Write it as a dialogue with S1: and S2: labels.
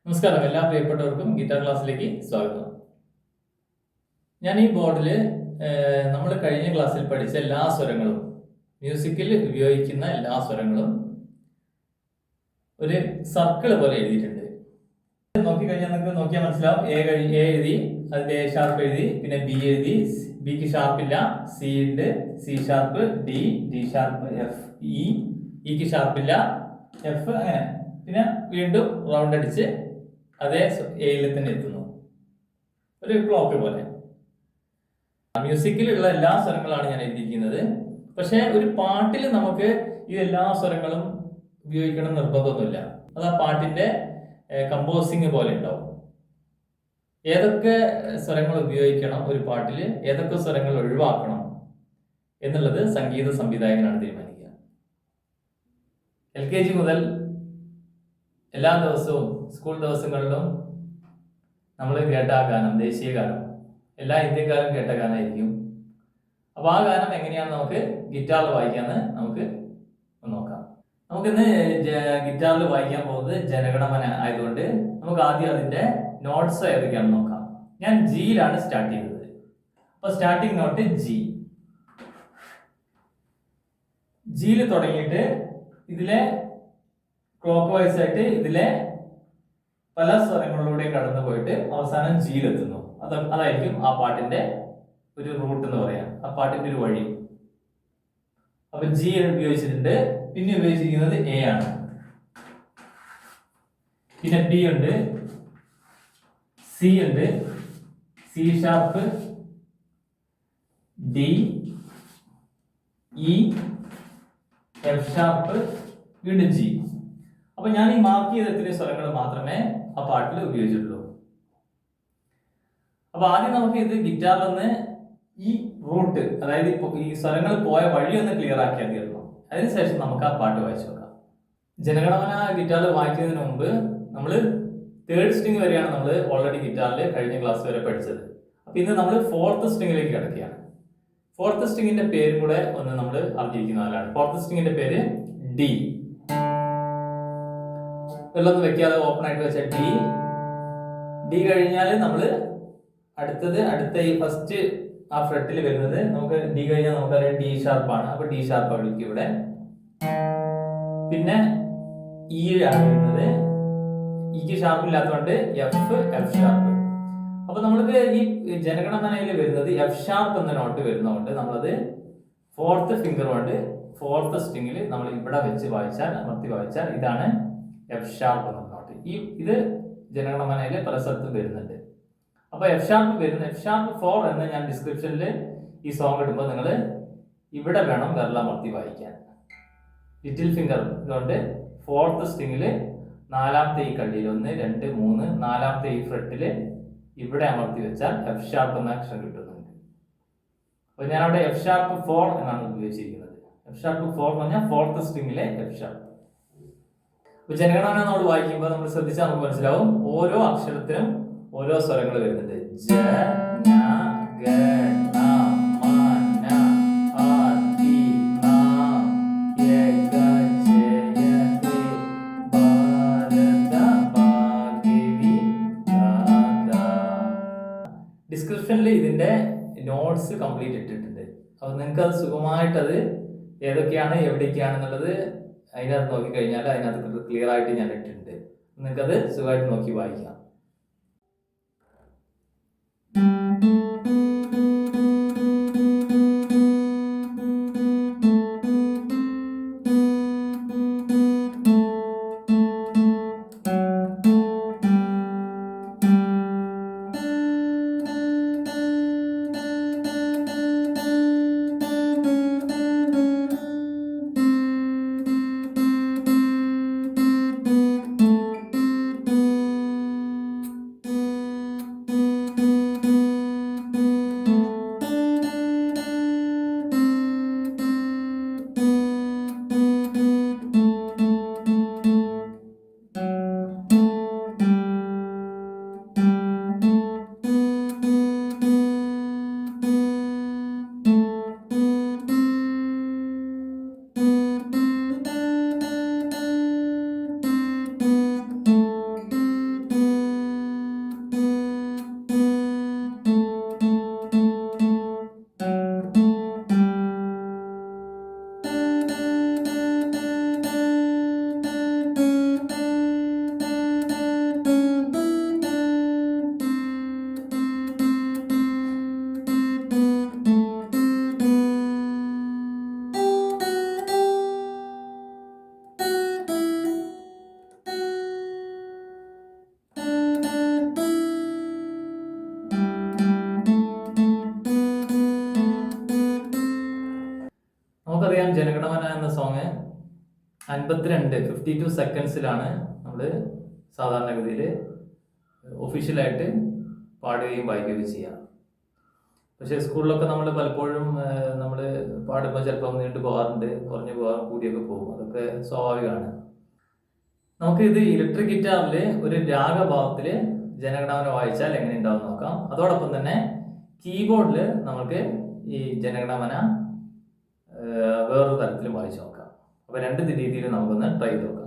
S1: നമസ്കാരം, എല്ലാ പ്രിയപ്പെട്ടവർക്കും ഗിറ്റാർ ക്ലാസ്സിലേക്ക് സ്വാഗതം. ഞാൻ ഈ ബോർഡിൽ നമ്മൾ കഴിഞ്ഞ ക്ലാസ്സിൽ പഠിച്ച എല്ലാ സ്വരങ്ങളും, മ്യൂസിക്കിൽ ഉപയോഗിക്കുന്ന എല്ലാ സ്വരങ്ങളും ഒരു സർക്കിൾ പോലെ എഴുതിയിട്ടുണ്ട്. നോക്കിക്കഴിഞ്ഞാൽ നിങ്ങൾക്ക് നോക്കിയാൽ മനസ്സിലാവും. എ എഴുതി, അതിൽ എ ഷാർപ്പ് എഴുതി, പിന്നെ ബി എഴുതി, ബിക്ക് ഷാർപ്പില്ല, സി ഉണ്ട്, C sharp, D sharp, F, ഇക്ക് ഷാർപ്പില്ല, എഫ്, അങ്ങനെ പിന്നെ വീണ്ടും റൗണ്ട് അടിച്ച് അതേ എയിൽ തന്നെ എത്തുന്നു, ഒരു ക്ലോക്ക് പോലെ. മ്യൂസിക്കിലുള്ള എല്ലാ സ്വരങ്ങളാണ് ഞാൻ എഴുതിയിരിക്കുന്നത്. പക്ഷെ ഒരു പാട്ടിൽ നമുക്ക് ഈ എല്ലാ സ്വരങ്ങളും ഉപയോഗിക്കണം നിർബന്ധമൊന്നുമില്ല. അത് ആ പാട്ടിന്റെ കമ്പോസിങ് പോലെ ഉണ്ടാവും. ഏതൊക്കെ സ്വരങ്ങൾ ഉപയോഗിക്കണം ഒരു പാട്ടിൽ, ഏതൊക്കെ സ്വരങ്ങൾ ഒഴിവാക്കണം എന്നുള്ളത് സംഗീത സംവിധായകനാണ് തീരുമാനിക്കുക. LKG മുതൽ എല്ലാ ദിവസവും സ്കൂൾ ദിവസങ്ങളിലും നമ്മൾ കേട്ട ആ ഗാനം, ദേശീയ ഗാനം, എല്ലാ ഇന്ത്യക്കാരും കേട്ട ഗാനമായിരിക്കും. അപ്പൊ ആ ഗാനം എങ്ങനെയാണ് നമുക്ക് ഗിറ്റാറിൽ വായിക്കാന്ന് നമുക്ക് നോക്കാം. നമുക്കിന്ന് ഗിറ്റാറിൽ വായിക്കാൻ പോകുന്നത് ജനഗണമന ആയതുകൊണ്ട് നമുക്ക് ആദ്യം അതിന്റെ നോട്ട്സ് ഏതൊക്കെയാണെന്ന് നോക്കാം. ഞാൻ ജിയിലാണ് സ്റ്റാർട്ട് ചെയ്തത്. അപ്പൊ സ്റ്റാർട്ടിങ് നോട്ട് ജി. ജിയിൽ തുടങ്ങിയിട്ട് ഇതിലെ ക്ലോക്ക് വൈസ് ആയിട്ട് ഇതിലെ പല സ്വരങ്ങളിലൂടെയും കടന്നു പോയിട്ട് അവസാനം ജിയിലെത്തുന്നു. അതായിരിക്കും ആ പാട്ടിന്റെ ഒരു റൂട്ട് എന്ന് പറയാം, ആ പാട്ടിന്റെ ഒരു വഴി. അപ്പൊ ജി ഉപയോഗിച്ചിട്ടുണ്ട്. പിന്നെ ഉപയോഗിച്ചിരിക്കുന്നത് എ ആണ്. പിന്നെ ബി ഉണ്ട്, സി ഉണ്ട്, C sharp, D, E, F sharp, വീണ്ടും ജി. അപ്പൊ ഞാൻ ഈ മാർക്ക് ചെയ്ത ഇത്രയും സ്വരങ്ങൾ മാത്രമേ ആ പാട്ടിൽ ഉപയോഗിച്ചിട്ടുള്ളൂ. അപ്പൊ ആദ്യം നമുക്ക് ഇത് ഗിറ്റാറിൽ നിന്ന് ഈ റൂട്ട്, അതായത് ഈ സ്വരങ്ങൾ പോയ വഴി ഒന്ന് ക്ലിയർ ആക്കിയാൽ തീർന്നു. അതിനുശേഷം നമുക്ക് ആ പാട്ട് വായിച്ചു നോക്കാം. ജനഗണമന ഗിറ്റാറിൽ വായിക്കുന്നതിന് മുമ്പ് നമ്മൾ തേർഡ് സ്ട്രിങ് വരെയാണ് നമ്മൾ ഓൾറെഡി ഗിറ്റാറിൽ കഴിഞ്ഞ ക്ലാസ് വരെ പഠിച്ചത്. അപ്പൊ ഇന്ന് നമ്മൾ ഫോർത്ത് സ്ട്രിങ്ങിലേക്ക് കിടക്കുകയാണ്. ഫോർത്ത് സ്ട്രിങ്ങിന്റെ പേരും കൂടെ ഒന്ന് നമ്മൾ അറിഞ്ഞിരിക്കുന്നതാണ്. ഫോർത്ത് സ്ട്രിങ്ങിന്റെ പേര് ഡി. വെള്ളം വെക്കാതെ ഓപ്പൺ ആയിട്ട് വെച്ച ഡി കഴിഞ്ഞാൽ നമ്മൾ അടുത്ത ഈ ഫസ്റ്റ് ആ ഫ്രെറ്റിൽ വരുന്നത് നമുക്ക് ഡി കഴിഞ്ഞാൽ നമുക്കറിയാം ഡി ഷാർപ്പാണ്. അപ്പൊ ഡി ഷാർപ്പ് വിളിക്കും ഇവിടെ. പിന്നെ ഇ ആണ് വരുന്നത്. ഇക്ക് ഷാർപ്പ് ഇല്ലാത്തതുകൊണ്ട് എഫ് ഷാർപ്പ്. അപ്പൊ നമ്മൾക്ക് ഈ ജനഗണമനയിൽ വരുന്നത് എഫ് ഷാർപ്പ് എന്ന നോട്ട് വരുന്നതുകൊണ്ട് നമ്മളത് ഫോർത്ത് ഫിംഗർ കൊണ്ട് ഫോർത്ത് സ്ട്രിങ്ങിൽ നമ്മൾ ഇവിടെ വെച്ച് വായിച്ചാൽ, അമർത്തി വായിച്ചാൽ ഇതാണ് എഫ് ഷാർപ്പ് എന്ന നോട്ട്. ഇത് ജനഗണമനയിലെ പല സ്ഥലത്തും വരുന്നുണ്ട്. അപ്പൊ എഫ് ഷാർപ്പ് വരുന്ന എഫ് ഷാർപ്പ് 4 എന്ന് ഞാൻ ഡിസ്ക്രിപ്ഷനിൽ ഈ സോങ് ഇടുമ്പോൾ നിങ്ങൾ ഇവിടെ വേണം വിരലമർത്തി വായിക്കാൻ. ലിറ്റിൽ ഫിംഗർ കൊണ്ട് ഫോർത്ത് സ്ട്രിങ്ങിൽ നാലാമത്തെ ഈ കള്ളിയിൽ 1, 2, 3 നാലാമത്തെ ഈ ഫ്രെറ്റിൽ ഇവിടെ അമർത്തി വെച്ചാൽ എഫ് ഷാർപ്പ് എന്ന അക്ഷരം കിട്ടുന്നുണ്ട്. അപ്പൊ ഞാൻ അവിടെ എഫ് ഷാർപ്പ് 4 എന്നാണ് ഉപയോഗിച്ചിരിക്കുന്നത്. എഫ് ഷാർപ്പ് 4 എന്ന് പറഞ്ഞാൽ ഫോർത്ത് സ്ട്രിങ്ങിലെ എഫ് ഷാർപ്പ്. അപ്പൊ ജനഗണമന നമ്മൾ വായിക്കുമ്പോൾ നമ്മൾ ശ്രദ്ധിച്ചാൽ നമുക്ക് മനസ്സിലാവും ഓരോ അക്ഷരത്തിനും ഓരോ സ്വരങ്ങൾ വരുന്നുണ്ട്. ഡിസ്ക്രിപ്ഷനിൽ ഇതിന്റെ നോട്ട്സ് കംപ്ലീറ്റ് ഇട്ടിട്ടുണ്ട്. അപ്പൊ നിങ്ങൾക്ക് അത് സുഖമായിട്ട് അത് ഏതൊക്കെയാണ് എവിടേക്കാണെന്നുള്ളത് അതിനകത്ത് നോക്കിക്കഴിഞ്ഞാൽ അതിനകത്ത് ക്ലിയർ ആയിട്ട് ഞാൻ ഇട്ടിട്ടുണ്ട്. നിങ്ങൾക്കത് സുഖമായിട്ട് നോക്കി വായിക്കാം. ജനഗണമന എന്ന സോങ് 52 സെക്കൻഡ്സിലാണ് നമ്മൾ സാധാരണഗതിയിൽ ഒഫീഷ്യലായിട്ട് പാടുകയും വായിക്കുകയും ചെയ്യുക. പക്ഷേ സ്കൂളിലൊക്കെ നമ്മൾ പലപ്പോഴും നമ്മൾ പാടുമ്പോൾ ചിലപ്പോൾ നീണ്ടു പോകാറുണ്ട്, കുറഞ്ഞു പോകാൻ കൂടിയൊക്കെ പോകും. അതൊക്കെ സ്വാഭാവികമാണ്. നമുക്ക് ഇത് ഇലക്ട്രിക് ഗിറ്റാറിൽ ഒരു രാഗഭാവത്തിൽ ജനഗണമന വായിച്ചാൽ എങ്ങനെ ഉണ്ടാവും നോക്കാം. അതോടൊപ്പം തന്നെ കീബോർഡിൽ നമുക്ക് ഈ ജനഗണമന വേറൊരു തരത്തിൽ വായിച്ചു നോക്കാം. അപ്പോൾ രണ്ട് രീതിയിൽ നമുക്കൊന്ന് ട്രൈ ചെയ്ത് നോക്കാം.